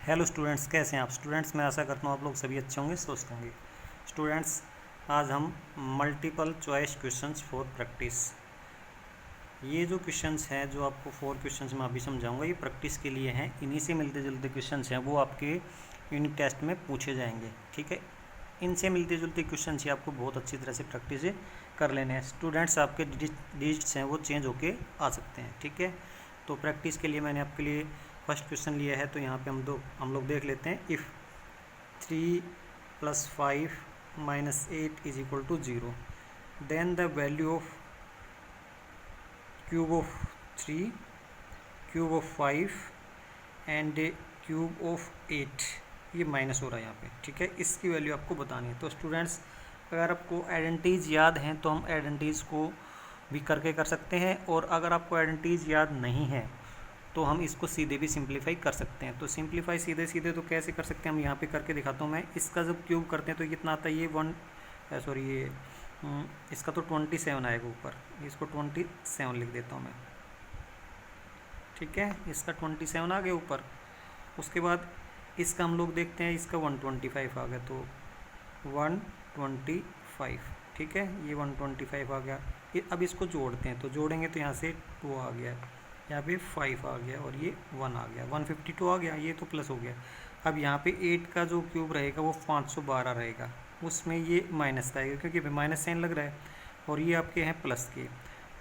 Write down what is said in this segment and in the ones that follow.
Hello students, कैसे हैं आप स्टूडेंट्स। मैं आशा करता हूँ आप लोग सभी अच्छे होंगे, स्वस्थ होंगे। स्टूडेंट्स, आज हम multiple choice questions for practice, ये जो क्वेश्चंस हैं जो आपको 4 क्वेश्चंस मैं अभी समझाऊंगा, ये प्रैक्टिस के लिए हैं। इन्हीं से मिलते जुलते क्वेश्चंस हैं, वो आपके यूनिट टेस्ट में पूछे जाएंगे। ठीक है, इनसे मिलते जुलते क्वेश्चन ही आपको बहुत अच्छी तरह से प्रैक्टिस कर लेने हैं। स्टूडेंट्स, आपके डिजिट्स हैं वो चेंज होके आ सकते हैं। ठीक है, तो प्रैक्टिस के लिए मैंने आपके लिए फर्स्ट क्वेश्चन लिया है। तो यहाँ पे हम लोग देख लेते हैं। If 3 + 5 - 8 = 0, then the value of cube of 3, cube of 5 and cube of 8, ये माइनस हो रहा है यहाँ पे। ठीक है, इसकी वैल्यू आपको बतानी है। तो स्टूडेंट्स, अगर आपको आइडेंटिटीज़ याद हैं तो हम आइडेंटिटीज़ को भी करके कर सकते हैं, और अगर आपको आइडेंटिटीज़ याद नहीं है तो हम इसको सीधे भी सिंप्लीफाई कर सकते हैं। तो सिंप्लीफाई सीधे सीधे तो कैसे कर सकते हैं, हम यहाँ पे करके दिखाता हूँ मैं। इसका जब क्यूब करते हैं तो कितना आता है, ये इसका तो 27 आएगा ऊपर, इसको 27 लिख देता हूँ मैं। ठीक है, इसका 27 आ गया ऊपर। उसके बाद इसका हम लोग देखते हैं, इसका 125 आ गया, तो 125। ठीक है, ये 125 आ गया। अब इसको जोड़ते हैं, तो जोड़ेंगे तो यहाँ से 2 आ गया, यहाँ पे 5 आ गया, और ये 1 आ गया, 152 आ गया, ये तो प्लस हो गया। अब यहाँ पे 8 का जो क्यूब रहेगा वो 512 रहेगा, उसमें ये माइनस का आएगा क्योंकि माइनस साइन लग रहा है, और ये आपके हैं प्लस के,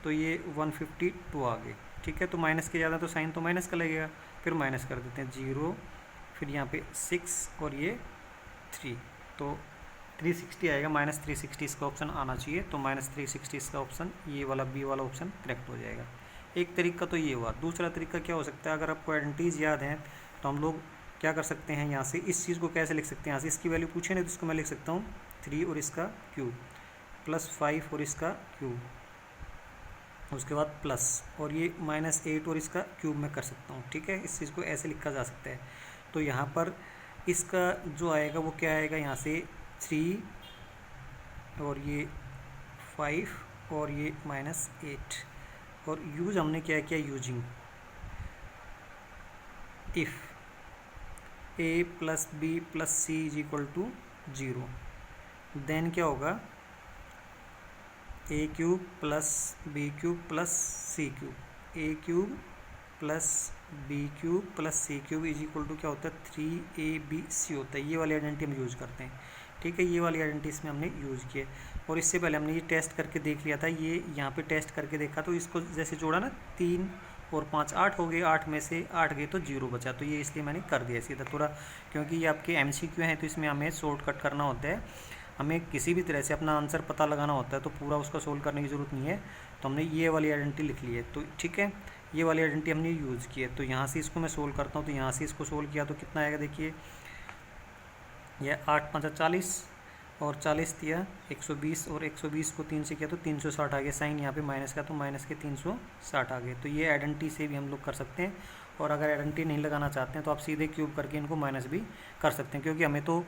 तो ये 152 आ गए। ठीक है, तो माइनस के ज़्यादा तो साइन तो माइनस का लगेगा, फिर माइनस कर देते हैं 0, फिर यहाँ पे 6 और ये 3, तो 360 आएगा। -360 इसका ऑप्शन आना चाहिए, तो -360 इसका ऑप्शन, ये वाला बी वाला ऑप्शन करेक्ट हो जाएगा। एक तरीका तो ये हुआ। दूसरा तरीका क्या हो सकता है, अगर आपको आइडेंटिटीज़ याद हैं तो हम लोग क्या कर सकते हैं, यहाँ से इस चीज़ को कैसे लिख सकते हैं, यहाँ से इसकी वैल्यू पूछे नहीं तो इसको मैं लिख सकता हूँ 3 और इसका क्यूब +5 और इसका क्यूब, उसके बाद प्लस, और ये -8 और इसका क्यूब मैं कर सकता हूँ। ठीक है, इस चीज़ को ऐसे लिखा जा सकता है। तो यहाँ पर इसका जो आएगा वो क्या आएगा, यहाँ से 3 और ये 5 और ये -8, और यूज हमने क्या किया, using if a + b + c = 0, then क्या होगा, a³ + b³ + c³, a³ + b³ + c³ = क्या होता है, 3abc होता है। ये वाली आइडेंटिटी हम यूज़ करते हैं। ठीक है, ये वाली आइडेंटिटी इसमें हमने यूज़ किया, और इससे पहले हमने ये टेस्ट करके देख लिया था। ये यहाँ पे टेस्ट करके देखा, तो इसको जैसे जोड़ा ना, 3 और 5 8 हो गए, 8 में से 8 गए तो 0 बचा, तो ये इसलिए मैंने कर दिया सीधा थोड़ा, क्योंकि ये आपके MCQ हैं तो इसमें हमें शॉर्टकट करना होता है। हमें किसी भी तरह से अपना आंसर पता लगाना होता है, तो पूरा उसका सोल्व करने की ज़रूरत नहीं है। तो हमने ये वाली आइडेंटिटी लिख ली है, तो ठीक है, ये वाली आइडेंटिटी हमने यूज़ की है। तो यहाँ से इसको मैं सोल्व करता हूँ, तो यहाँ से इसको सोल्व किया तो कितना आएगा, देखिए यह 8 × 5 = 40, और 40 दिया 120, और 120 को 3 से किया तो 360 आ गया। साइन यहाँ पे माइनस का, तो माइनस के 360 आ गए। तो ये आइडेंटिटी से भी हम लोग कर सकते हैं, और अगर आइडेंटिटी नहीं लगाना चाहते हैं तो आप सीधे क्यूब करके इनको माइनस भी कर सकते हैं, क्योंकि हमें तो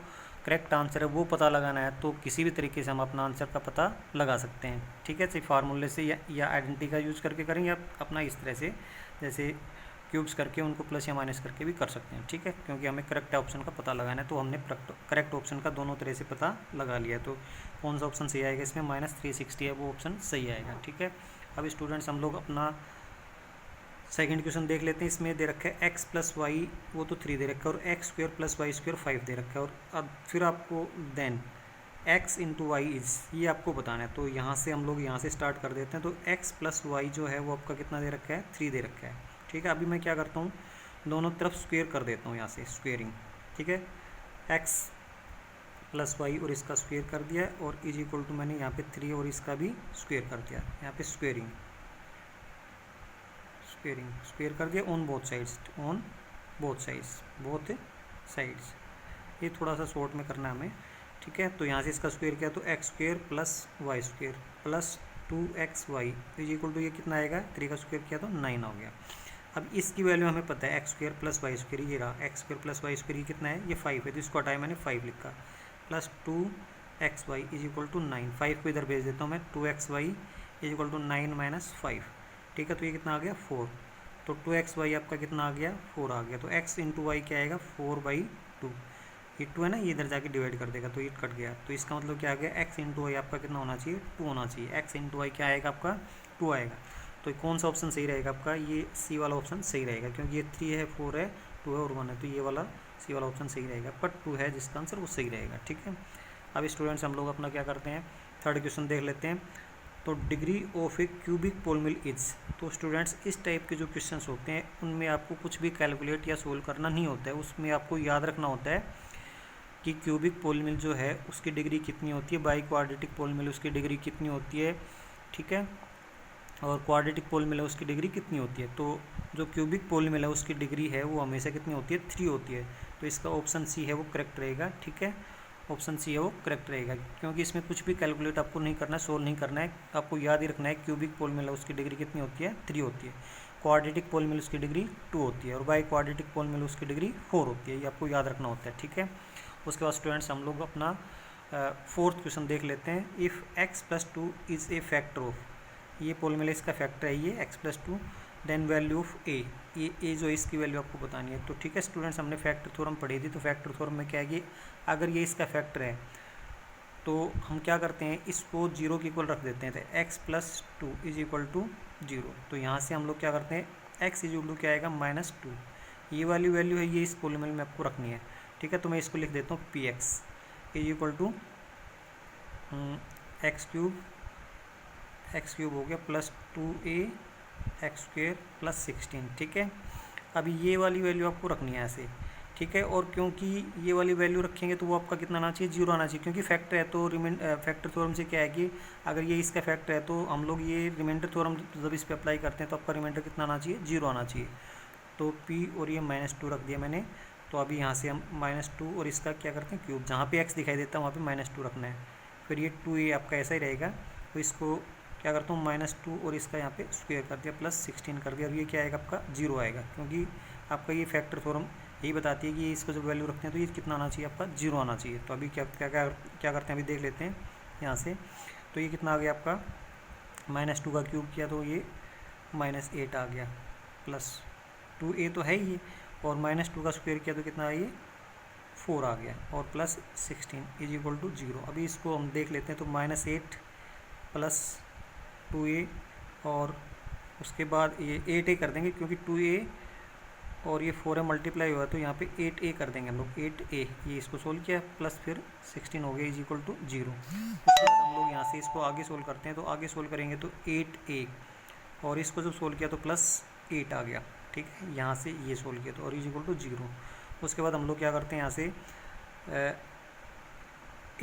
करेक्ट आंसर है वो पता लगाना है, तो किसी भी तरीके से हम अपना आंसर का पता लगा सकते हैं। ठीक है, सिर्फ फार्मूले से या आइडेंटिटी का यूज़ करके करेंगे, आप अपना इस तरह से जैसे क्यूब्स करके उनको प्लस या माइनस करके भी कर सकते हैं। ठीक है, क्योंकि हमें करेक्ट ऑप्शन का पता लगाना है, तो हमने करेक्ट ऑप्शन का दोनों तरह से पता लगा लिया। तो कौन सा ऑप्शन सही आएगा, इसमें -360 है, वो ऑप्शन सही आएगा। ठीक है, अब स्टूडेंट्स हम लोग अपना सेकंड क्वेश्चन देख लेते हैं। इसमें दे रखा है x + y, वो तो 3 दे रखा है, और x² + y² 5 दे रखा है, और अब फिर आपको देन x × y इज़, ये आपको बताना है। तो यहाँ से हम लोग यहाँ से स्टार्ट कर देते हैं। तो x + y जो है वो आपका कितना दे रखा है, 3 दे रखा है। ठीक है, अभी मैं क्या करता हूँ, दोनों तरफ स्क्वेयर कर देता हूँ, यहाँ से स्क्वेयरिंग। ठीक है, x + y और इसका स्क्वेयर कर दिया, और = मैंने यहाँ पे 3 और इसका भी स्क्वेयर कर दिया, यहाँ पे स्क्वेयर कर दिया ऑन बोथ साइड्स। ये थोड़ा सा शॉर्ट में करना है हमें। ठीक है, तो यहाँ से इसका स्क्वेयर किया तो x² + y² + 2xy = ये कितना आएगा, 3 का स्क्वेयर किया तो 9 हो गया। अब इसकी वैल्यू हमें पता है, x² + y², ये रहा x² + y², ये कितना है, ये 5 है, तो इसको हटाया मैंने 5 लिखा, + 2xy = 9, 5 को इधर भेज देता हूँ मैं, 2xy = 9 - 5। ठीक है, तो ये कितना आ गया, 4। तो 2xy आपका कितना आ गया, 4 आ गया। तो x इंटू वाई क्या आएगा, 4/2। ये 2 है ना, ये इधर जाके डिवाइड कर देगा तो ये कट गया। तो इसका मतलब क्या आ गया, x इंटू वाई आपका कितना होना चाहिए, 2 होना चाहिए। x इंटू वाई क्या आएगा आपका, 2 आएगा। तो कौन सा ऑप्शन सही रहेगा आपका, ये सी वाला ऑप्शन सही रहेगा, क्योंकि ये 3 है, 4 है, 2 है और 1 है। तो ये वाला सी वाला ऑप्शन सही रहेगा, पर 2 है जिसका आंसर वो सही रहेगा। ठीक है, अब स्टूडेंट्स हम लोग अपना क्या करते हैं, थर्ड क्वेश्चन देख लेते हैं। तो degree of A cubic polynomial is. तो स्टूडेंट्स इस टाइप के जो क्वेश्चंस होते हैं उनमें आपको कुछ भी कैलकुलेट या सोल्व करना नहीं होता है, उसमें आपको याद रखना होता है कि क्यूबिक पोलिनोमियल जो है उसकी डिग्री कितनी होती है, बाई क्वाड्रेटिक पोलिनोमियल उसकी डिग्री कितनी होती है, ठीक है, और क्वाड्रेटिक पोलिनोमियल है उसकी डिग्री कितनी होती है। तो जो क्यूबिक पोलिनोमियल है उसकी डिग्री है वो हमेशा कितनी होती है, 3 होती है। तो इसका ऑप्शन सी है वो करेक्ट रहेगा। ठीक है, ऑप्शन सी है वो करेक्ट रहेगा, क्योंकि इसमें कुछ भी कैलकुलेट आपको नहीं करना है, सोल्व नहीं करना है, आपको याद ही रखना है क्यूबिक पोलिनोमियल है उसकी डिग्री कितनी होती है, 3 होती है। क्वाड्रेटिक पोलिनोमियल उसकी डिग्री 2 होती है और बाई क्वाड्रेटिक पोलिनोमियल उसकी डिग्री 4 होती है। ये आपको याद रखना होता है। ठीक है, उसके बाद स्टूडेंट्स हम लोग अपना फोर्थ क्वेश्चन देख लेते हैं। If x+2 is a factor of, ये पोलिनोमियल इसका फैक्टर है ये x+2, देन वैल्यू ऑफ ए, ये ए जो है इसकी वैल्यू आपको बतानी है। तो ठीक है स्टूडेंट्स, हमने फैक्टर थ्योरम पढ़ी थी, तो फैक्टर थ्योरम में क्या है कि अगर ये इसका फैक्टर है तो हम क्या करते हैं, इसको 0 के इक्वल रख देते हैं। तो x+2 इज इक्वल टू 0। तो यहाँ से हम लोग क्या करते हैं, x इज इक्वल टू क्या आएगा, -2। ये वाली वैल्यू है, ये इस पोलिनोमियल में आपको रखनी है। ठीक है, तो मैं इसको लिख देता हूँ px is equal to x cube हो गया +2a x² + 16। ठीक है, अभी ये वाली वैल्यू आपको रखनी है ऐसे। ठीक है, और क्योंकि ये वाली वैल्यू रखेंगे तो वो आपका कितना आना चाहिए, 0 आना चाहिए, क्योंकि फैक्टर है। तो फैक्टर थ्योरम से क्या है कि अगर ये इसका फैक्टर है तो हम लोग ये रिमाइंडर थ्योरम जब इस पर अप्लाई करते हैं तो आपका रिमाइंडर कितना आना चाहिए, 0 आना चाहिए। तो p और ये -2 रख दिया मैंने। तो अभी यहाँ से हम -2 और इसका क्या करते हैं, क्यूब, जहाँ पे x दिखाई देता है वहाँ पे -2 रखना है। फिर ये 2a आपका ऐसा ही रहेगा। तो इसको क्या करता हूँ, -2 और इसका यहाँ पे स्क्वायर कर दिया, +16 कर दिया, और ये क्या आएगा आपका 0 आएगा, क्योंकि आपका ये फैक्टर थ्योरम यही बताती है कि इसको जब वैल्यू रखते हैं तो ये कितना आना चाहिए, आपका 0 आना चाहिए। तो अभी क्या क्या क्या क्या करते हैं, अभी देख लेते हैं यहाँ से। तो ये कितना आ गया आपका, -2 का क्यूब किया तो ये -8 आ गया, +2a तो है ही, और -2 का स्क्वायर किया तो कितना है, ये 4 आ गया, और +16 इज इक्वल टू 0। अभी इसको हम देख लेते हैं। तो -8 + 2a और उसके बाद ये 8a कर देंगे, क्योंकि 2a और ये 4 है मल्टीप्लाई हुआ, तो यहाँ पे 8a कर देंगे हम लोग, 8a। ये इसको सोल्व किया, प्लस फिर 16 हो गया इज इक्वल टू 0। उसके बाद हम लोग यहाँ से इसको आगे सोल्व करते हैं। तो आगे सोल्व करेंगे तो 8a, और इसको जब सोल्व किया तो +8 आ गया। ठीक है, यहाँ से ये सोल्व किया तो और इज इक्वल टू 0। उसके बाद हम लोग क्या करते हैं, यहाँ से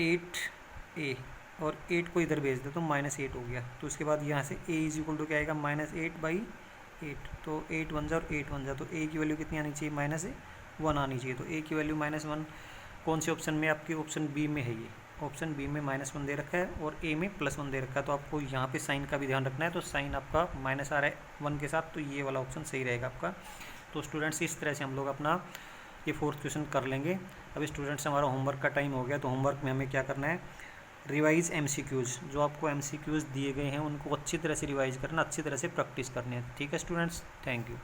8a और 8 को इधर भेज दे तो -8 हो गया। तो उसके बाद यहाँ से a इज इक्वल टू क्या आएगा, -8/8। तो 8 1 जा और 8 1 जा, तो a की वैल्यू कितनी आनी चाहिए, -1 आनी चाहिए। तो a की वैल्यू -1 कौन से ऑप्शन में, आपकी ऑप्शन बी में है। ये ऑप्शन बी में -1 दे रखा है और a में +1 दे रखा है। तो आपको यहाँ पे साइन का भी ध्यान रखना है। तो साइन आपका माइनस आ रहा है 1 के साथ, तो ये वाला ऑप्शन सही रहेगा आपका। तो स्टूडेंट्स इस तरह से हम लोग अपना ये फोर्थ क्वेश्चन कर लेंगे। अभी स्टूडेंट्स हमारा होमवर्क का टाइम हो गया, तो होमवर्क में हमें क्या करना है, रिवाइज MCQs, जो आपको MCQs दिए गए हैं उनको अच्छी तरह से रिवाइज करना, अच्छी तरह से प्रैक्टिस करनी है। ठीक है स्टूडेंट्स, थैंक यू।